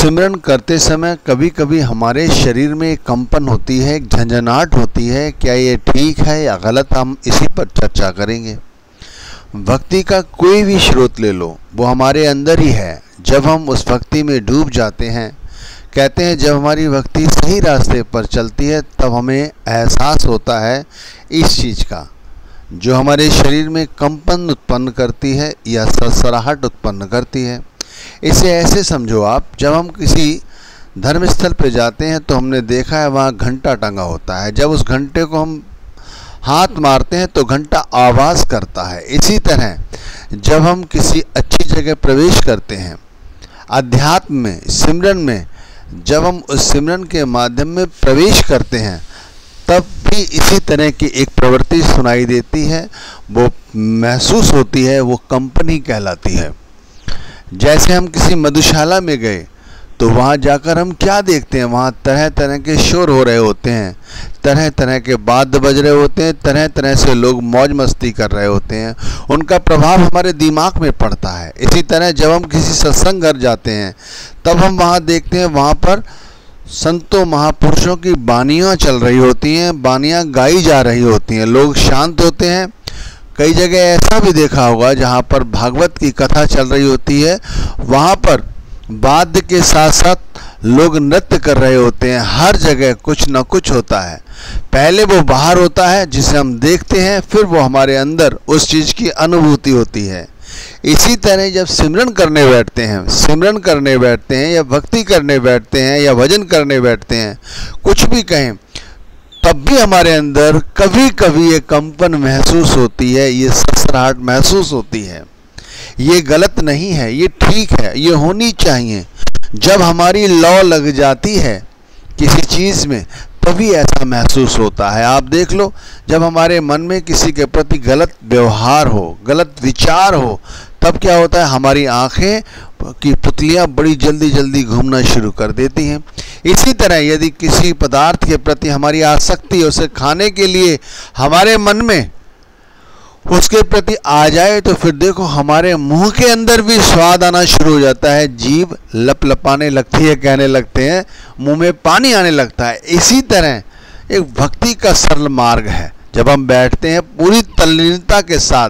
सिमरन करते समय कभी कभी हमारे शरीर में एक कंपन होती है, एक झंझनाहट होती है। क्या ये ठीक है या गलत, हम इसी पर चर्चा करेंगे। भक्ति का कोई भी स्रोत ले लो, वो हमारे अंदर ही है। जब हम उस भक्ति में डूब जाते हैं, कहते हैं जब हमारी भक्ति सही रास्ते पर चलती है तब हमें एहसास होता है इस चीज़ का, जो हमारे शरीर में कंपन उत्पन्न करती है या सरसराहट उत्पन्न करती है। इसे ऐसे समझो आप, जब हम किसी धर्म स्थल पर जाते हैं तो हमने देखा है वहाँ घंटा टंगा होता है। जब उस घंटे को हम हाथ मारते हैं तो घंटा आवाज़ करता है। इसी तरह जब हम किसी अच्छी जगह प्रवेश करते हैं, अध्यात्म में, सिमरन में, जब हम उस सिमरन के माध्यम में प्रवेश करते हैं तब भी इसी तरह की एक प्रवृत्ति सुनाई देती है, वो महसूस होती है, वो कंपनी कहलाती है। जैसे हम किसी मधुशाला में गए तो वहाँ जाकर हम क्या देखते हैं, वहाँ तरह तरह के शोर हो रहे होते हैं, तरह तरह के वाद्य बज रहे होते हैं, तरह तरह से लोग मौज मस्ती कर रहे होते हैं, उनका प्रभाव हमारे दिमाग में पड़ता है। इसी तरह जब हम किसी सत्संग घर जाते हैं तब हम वहाँ देखते हैं, वहाँ पर संतों महापुरुषों की बानियाँ चल रही होती हैं, बानियाँ गाई जा रही होती हैं, लोग शांत होते हैं। कई जगह ऐसा भी देखा होगा जहाँ पर भागवत की कथा चल रही होती है, वहाँ पर वाद्य के साथ साथ लोग नृत्य कर रहे होते हैं। हर जगह कुछ न कुछ होता है। पहले वो बाहर होता है जिसे हम देखते हैं, फिर वो हमारे अंदर उस चीज़ की अनुभूति होती है। इसी तरह जब सिमरन करने बैठते हैं या भक्ति करने बैठते हैं या भजन करने बैठते हैं, कुछ भी कहें, तब भी हमारे अंदर कभी कभी ये कंपन महसूस होती है, ये सरसराहट महसूस होती है। ये गलत नहीं है, ये ठीक है, ये होनी चाहिए। जब हमारी लौ लग जाती है किसी चीज़ में तभी ऐसा महसूस होता है। आप देख लो, जब हमारे मन में किसी के प्रति गलत व्यवहार हो, गलत विचार हो, तब क्या होता है, हमारी आँखें की पुतलियाँ बड़ी जल्दी जल्दी घूमना शुरू कर देती हैं। इसी तरह यदि किसी पदार्थ के प्रति हमारी आसक्ति, उसे खाने के लिए हमारे मन में उसके प्रति आ जाए तो फिर देखो हमारे मुंह के अंदर भी स्वाद आना शुरू हो जाता है, जीभ लपलपाने लगती है, कहने लगते हैं, मुंह में पानी आने लगता है। इसी तरह एक भक्ति का सरल मार्ग है। जब हम बैठते हैं पूरी तल्लीनता के साथ,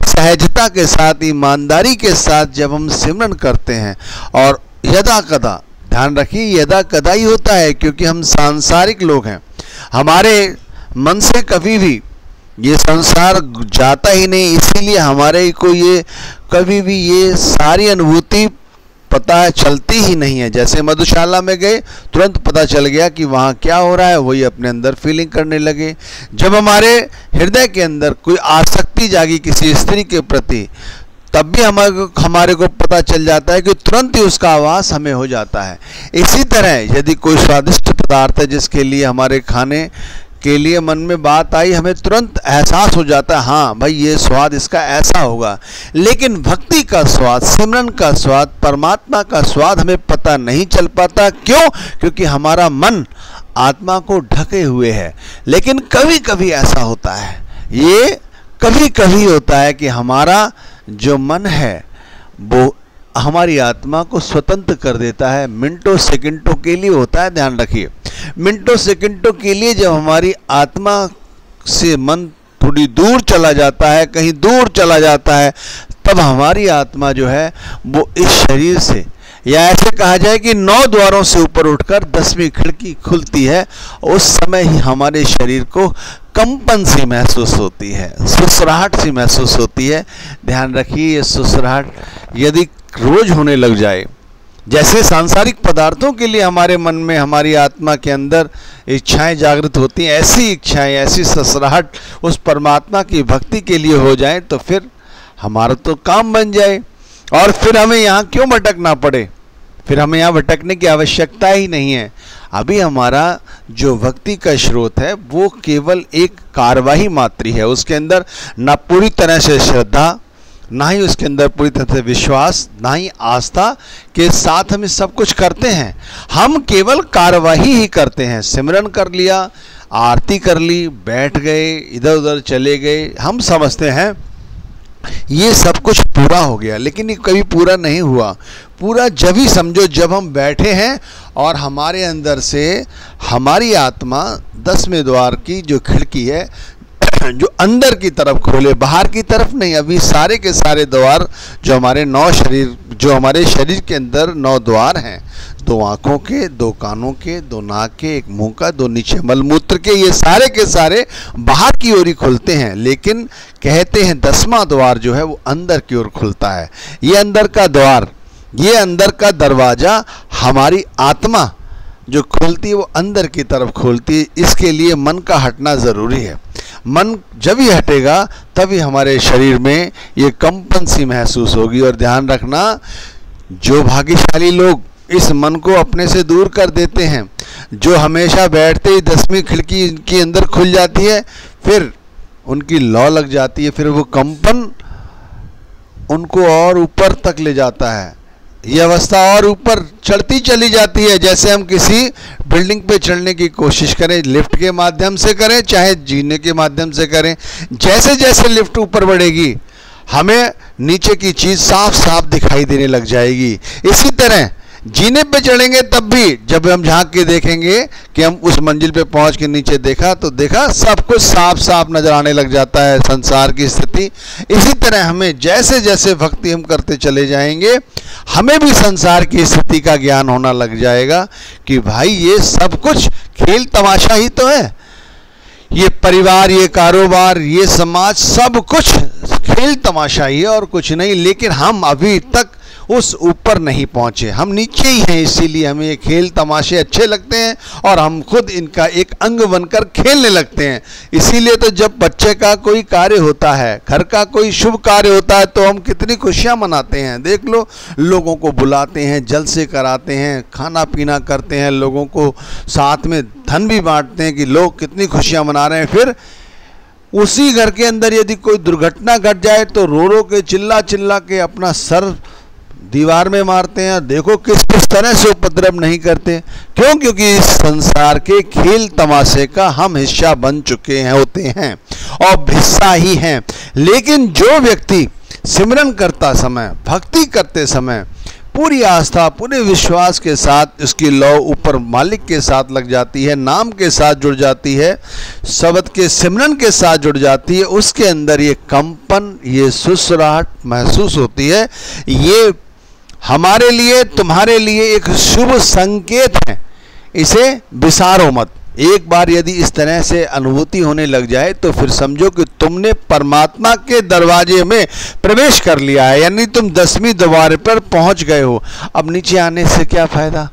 सहजता के साथ, ईमानदारी के साथ जब हम सिमरन करते हैं, और यदा कदा, ध्यान रखिए यदा कदा ही होता है, क्योंकि हम सांसारिक लोग हैं। हमारे मन से कभी भी ये संसार जाता ही नहीं, इसीलिए हमारे को ये कभी भी ये सारी अनुभूति पता चलती ही नहीं है। जैसे मधुशाला में गए, तुरंत पता चल गया कि वहाँ क्या हो रहा है, वही अपने अंदर फीलिंग करने लगे। जब हमारे हृदय के अंदर कोई आसक्ति जागी किसी स्त्री के प्रति, तब भी हमारे को पता चल जाता है कि तुरंत ही उसका आवाज़ हमें हो जाता है। इसी तरह यदि कोई स्वादिष्ट पदार्थ है जिसके लिए हमारे खाने के लिए मन में बात आई, हमें तुरंत एहसास हो जाता है, हाँ भाई ये स्वाद इसका ऐसा होगा। लेकिन भक्ति का स्वाद, सिमरन का स्वाद, परमात्मा का स्वाद हमें पता नहीं चल पाता। क्यों? क्योंकि हमारा मन आत्मा को ढके हुए है। लेकिन कभी कभी ऐसा होता है, ये कभी कभी होता है कि हमारा जो मन है वो हमारी आत्मा को स्वतंत्र कर देता है। मिनटों सेकंडों के लिए होता है, ध्यान रखिए, मिनटों सेकंडों के लिए जब हमारी आत्मा से मन थोड़ी दूर चला जाता है, कहीं दूर चला जाता है, तब हमारी आत्मा जो है वो इस शरीर से, या ऐसे कहा जाए कि 9 द्वारों से ऊपर उठकर 10वीं खिड़की खुलती है। उस समय ही हमारे शरीर को कंपन सी महसूस होती है, सुसराहट सी महसूस होती है। ध्यान रखिए, ये सुसराहट यदि रोज होने लग जाए, जैसे सांसारिक पदार्थों के लिए हमारे मन में, हमारी आत्मा के अंदर इच्छाएं जागृत होती हैं, ऐसी इच्छाएं, ऐसी ससराहट उस परमात्मा की भक्ति के लिए हो जाए तो फिर हमारा तो काम बन जाए, और फिर हमें यहाँ क्यों भटकना पड़े, फिर हमें यहाँ भटकने की आवश्यकता ही नहीं है। अभी हमारा जो भक्ति का स्रोत है वो केवल एक कार्यवाही मात्र है। उसके अंदर ना पूरी तरह से श्रद्धा, ना ही उसके अंदर पूरी तरह से विश्वास, ना ही आस्था के साथ हम सब कुछ करते हैं। हम केवल कार्यवाही ही करते हैं। सिमरन कर लिया, आरती कर ली, बैठ गए, इधर उधर चले गए, हम समझते हैं ये सब कुछ पूरा हो गया, लेकिन ये कभी पूरा नहीं हुआ। पूरा जब ही समझो जब हम बैठे हैं और हमारे अंदर से हमारी आत्मा 10वें द्वार की जो खिड़की है जो अंदर की तरफ खोले, बाहर की तरफ नहीं। अभी सारे के सारे द्वार जो हमारे शरीर के अंदर 9 द्वार हैं, 2 आँखों के, 2 कानों के, 2 नाक के, 1 मुंह का, 2 नीचे मलमूत्र के, ये सारे के सारे बाहर की ओर ही खुलते हैं। लेकिन कहते हैं 10वां द्वार जो है वो अंदर की ओर खुलता है। ये अंदर का द्वार, ये अंदर का दरवाज़ा हमारी आत्मा जो खोलती है वो अंदर की तरफ खोलती है। इसके लिए मन का हटना ज़रूरी है। मन जब ही हटेगा तभी हमारे शरीर में ये कंपन सी महसूस होगी। और ध्यान रखना, जो भाग्यशाली लोग इस मन को अपने से दूर कर देते हैं, जो हमेशा बैठते ही 10वीं खिड़की इनके अंदर खुल जाती है, फिर उनकी लौ लग जाती है, फिर वो कंपन उनको और ऊपर तक ले जाता है। ये अवस्था और ऊपर चढ़ती चली जाती है। जैसे हम किसी बिल्डिंग पे चढ़ने की कोशिश करें, लिफ्ट के माध्यम से करें चाहे जीने के माध्यम से करें, जैसे जैसे लिफ्ट ऊपर बढ़ेगी हमें नीचे की चीज़ साफ साफ दिखाई देने लग जाएगी। इसी तरह जीने पे चढ़ेंगे तब भी जब हम झांक के देखेंगे कि हम उस मंजिल पे पहुंच के नीचे देखा तो देखा सब कुछ साफ साफ नजर आने लग जाता है संसार की स्थिति। इसी तरह हमें जैसे जैसे भक्ति हम करते चले जाएंगे हमें भी संसार की स्थिति का ज्ञान होना लग जाएगा कि भाई ये सब कुछ खेल तमाशा ही तो है। ये परिवार, ये कारोबार, ये समाज, सब कुछ खेल तमाशा ही है और कुछ नहीं। लेकिन हम अभी तक उस ऊपर नहीं पहुंचे, हम नीचे ही हैं। इसीलिए हमें ये खेल तमाशे अच्छे लगते हैं और हम खुद इनका एक अंग बनकर खेलने लगते हैं। इसीलिए तो जब बच्चे का कोई कार्य होता है, घर का कोई शुभ कार्य होता है, तो हम कितनी खुशियां मनाते हैं। देख लो, लोगों को बुलाते हैं, जलसे कराते हैं, खाना पीना करते हैं, लोगों को साथ में धन भी बांटते हैं कि लोग कितनी खुशियां मना रहे हैं। फिर उसी घर के अंदर यदि कोई दुर्घटना घट जाए तो रो रो के चिल्ला चिल्ला के अपना सर दीवार में मारते हैं। देखो किस किस तरह से उपद्रव नहीं करते। क्यों? क्योंकि इस संसार के खेल तमाशे का हम हिस्सा बन चुके हैं, होते हैं और हिस्सा ही हैं। लेकिन जो व्यक्ति सिमरन करता समय, भक्ति करते समय पूरी आस्था, पूरे विश्वास के साथ उसकी लौ ऊपर मालिक के साथ लग जाती है, नाम के साथ जुड़ जाती है, शब्द के सिमरन के साथ जुड़ जाती है, उसके अंदर ये कंपन, ये सुसराहट महसूस होती है। ये हमारे लिए, तुम्हारे लिए एक शुभ संकेत है। इसे बिसारो मत। एक बार यदि इस तरह से अनुभूति होने लग जाए तो फिर समझो कि तुमने परमात्मा के दरवाजे में प्रवेश कर लिया है, यानी तुम 10वीं द्वार पर पहुंच गए हो। अब नीचे आने से क्या फायदा?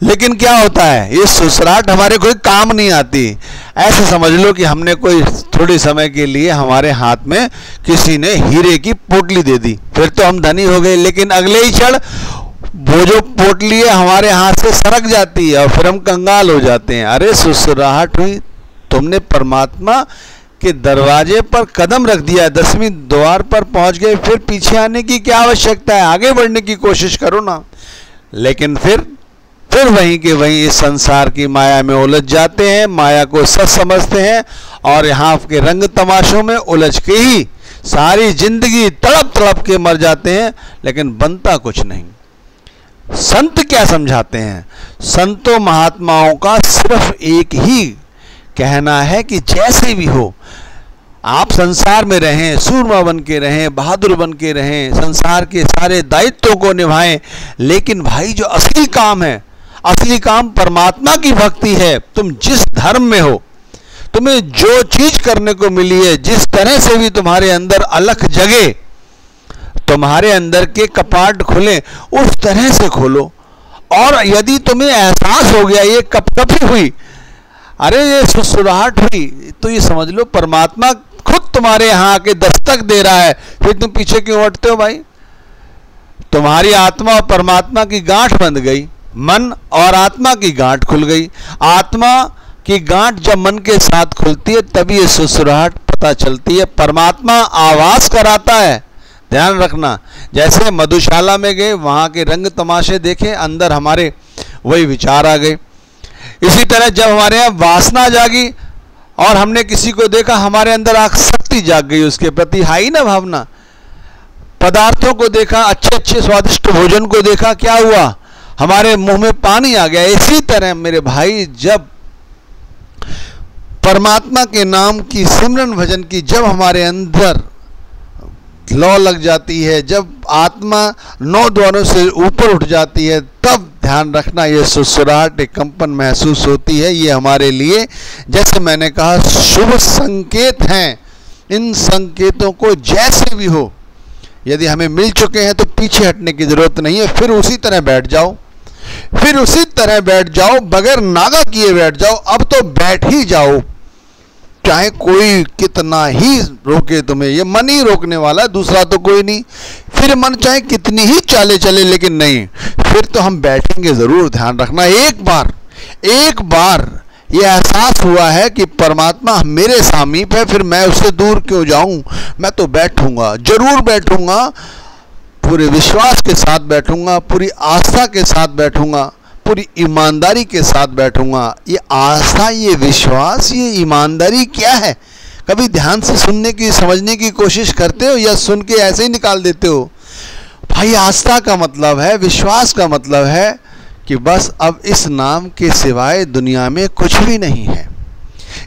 लेकिन क्या होता है, ये सुसराहट हमारे कोई काम नहीं आती। ऐसे समझ लो कि हमने कोई थोड़े समय के लिए हमारे हाथ में किसी ने हीरे की पोटली दे दी, फिर तो हम धनी हो गए। लेकिन अगले ही क्षण वो जो पोटली है हमारे हाथ से सरक जाती है और फिर हम कंगाल हो जाते हैं। अरे सुसराहट हुई, तुमने परमात्मा के दरवाजे पर कदम रख दिया, 10वीं द्वार पर पहुंच गए, फिर पीछे आने की क्या आवश्यकता है? आगे बढ़ने की कोशिश करो ना। लेकिन फिर वहीं के वहीं इस संसार की माया में उलझ जाते हैं, माया को सच समझते हैं और यहाँ के रंग तमाशों में उलझ के ही सारी जिंदगी तड़प तड़प के मर जाते हैं, लेकिन बनता कुछ नहीं। संत क्या समझाते हैं? संतों महात्माओं का सिर्फ एक ही कहना है कि जैसे भी हो आप संसार में रहें, सूरमा बन के रहें, बहादुर बन के रहें, संसार के सारे दायित्वों को निभाएं। लेकिन भाई जो असली काम है, असली काम परमात्मा की भक्ति है। तुम जिस धर्म में हो, तुम्हें जो चीज करने को मिली है, जिस तरह से भी तुम्हारे अंदर अलख जगे, तुम्हारे अंदर के कपाट खुले, उस तरह से खोलो। और यदि तुम्हें एहसास हो गया ये कपकपी हुई, अरे ये सुसराहट हुई, तो ये समझ लो परमात्मा खुद तुम्हारे यहाँ आके दस्तक दे रहा है। फिर तुम पीछे क्यों हटते हो भाई? तुम्हारी आत्मा और परमात्मा की गांठ बंध गई, मन और आत्मा की गांठ खुल गई। आत्मा की गांठ जब मन के साथ खुलती है तभी ये सुसराहट पता चलती है। परमात्मा आवाज कराता है, ध्यान रखना। जैसे मधुशाला में गए, वहाँ के रंग तमाशे देखे, अंदर हमारे वही विचार आ गए। इसी तरह जब हमारे यहाँ वासना जागी और हमने किसी को देखा, हमारे अंदर आसक्ति जाग गई उसके प्रति, हाई ना भावना। पदार्थों को देखा, अच्छे अच्छे स्वादिष्ट भोजन को देखा, क्या हुआ? हमारे मुंह में पानी आ गया। इसी तरह मेरे भाई, जब परमात्मा के नाम की सिमरन भजन की जब हमारे अंदर लौ लग जाती है, जब आत्मा 9 द्वारों से ऊपर उठ जाती है, तब ध्यान रखना ये सुसुराहट, एक कंपन महसूस होती है। ये हमारे लिए, जैसे मैंने कहा, शुभ संकेत हैं। इन संकेतों को जैसे भी हो, यदि हमें मिल चुके हैं तो पीछे हटने की जरूरत नहीं है। फिर उसी तरह बैठ जाओ, फिर उसी तरह बैठ जाओ, बगैर नागा किए बैठ जाओ। अब तो बैठ ही जाओ, चाहे कोई कितना ही रोके तुम्हें। ये मन ही रोकने वाला, दूसरा तो कोई नहीं। फिर मन चाहे कितनी ही चाले चले, लेकिन नहीं, फिर तो हम बैठेंगे जरूर। ध्यान रखना, एक बार ये एहसास हुआ है कि परमात्मा मेरे समीप है, फिर मैं उससे दूर क्यों जाऊं? मैं तो बैठूंगा, जरूर बैठूंगा, पूरे विश्वास के साथ बैठूंगा, पूरी आस्था के साथ बैठूंगा, पूरी ईमानदारी के साथ बैठूंगा। ये आस्था, ये विश्वास, ये ईमानदारी क्या है? कभी ध्यान से सुनने की, समझने की कोशिश करते हो, या सुन के ऐसे ही निकाल देते हो? भाई, आस्था का मतलब है, विश्वास का मतलब है कि बस अब इस नाम के सिवाय दुनिया में कुछ भी नहीं है।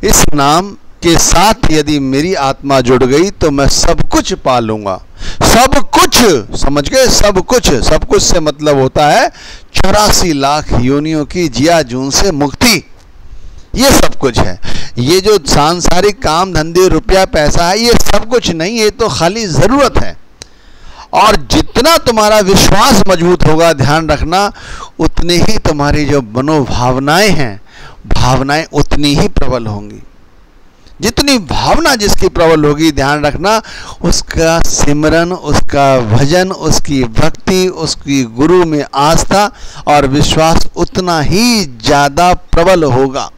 इस नाम के साथ यदि मेरी आत्मा जुड़ गई तो मैं सब कुछ पा लूंगा। सब कुछ, समझ गए? सब कुछ से मतलब होता है 84 लाख योनियों की जिया जून से मुक्ति। ये सब कुछ है। ये जो सांसारिक काम धंधे, रुपया पैसा है, ये सब कुछ नहीं, ये तो खाली जरूरत है। और जितना तुम्हारा विश्वास मजबूत होगा, ध्यान रखना, उतने ही तुम्हारी जो मनोभावनाएं हैं, भावनाएं उतनी ही प्रबल होंगी। जितनी भावना जिसकी प्रबल होगी, ध्यान रखना, उसका सिमरन, उसका भजन, उसकी भक्ति, उसकी गुरु में आस्था और विश्वास उतना ही ज़्यादा प्रबल होगा।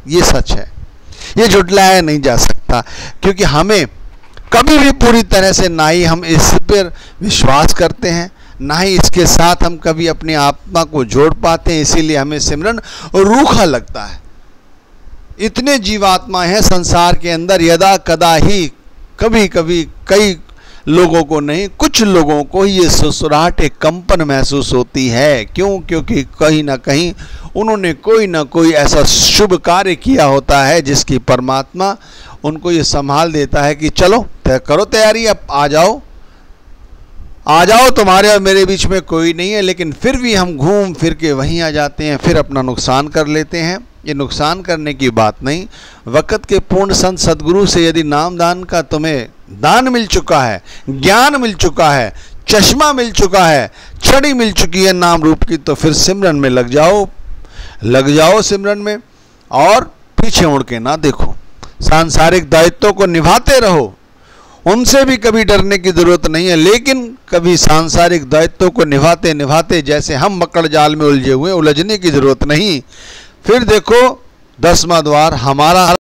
ये सच है, ये झुटलाया नहीं जा सकता, क्योंकि हमें कभी भी पूरी तरह से ना ही हम इस पर विश्वास करते हैं, ना ही इसके साथ हम कभी अपनी आत्मा को जोड़ पाते हैं। इसीलिए हमें सिमरन रूखा लगता है। इतने जीवात्मा हैं संसार के अंदर, यदा कदा ही, कभी कभी, कई लोगों को नहीं, कुछ लोगों को ये सुसुराहट, एक कंपन महसूस होती है। क्यों? क्योंकि कहीं ना कहीं उन्होंने कोई ना कोई ऐसा शुभ कार्य किया होता है जिसकी परमात्मा उनको ये संभाल देता है कि चलो करो तैयारी, अब आ जाओ, तुम्हारे और मेरे बीच में कोई नहीं है। लेकिन फिर भी हम घूम फिर के वहीं आ जाते हैं, फिर अपना नुकसान कर लेते हैं। ये नुकसान करने की बात नहीं। वक़्त के पूर्ण संत सदगुरु से यदि नाम दान का तुम्हें दान मिल चुका है, ज्ञान मिल चुका है, चश्मा मिल चुका है, छड़ी मिल चुकी है नाम रूप की, तो फिर सिमरन में लग जाओ सिमरन में, और पीछे मुड़ के ना देखो। सांसारिक दायित्वों को निभाते रहो, उनसे भी कभी डरने की जरूरत नहीं है। लेकिन कभी सांसारिक दायित्वों को निभाते निभाते जैसे हम मकड़ जाल में उलझे हुए, उलझने की जरूरत नहीं। फिर देखो 10वां द्वार हमारा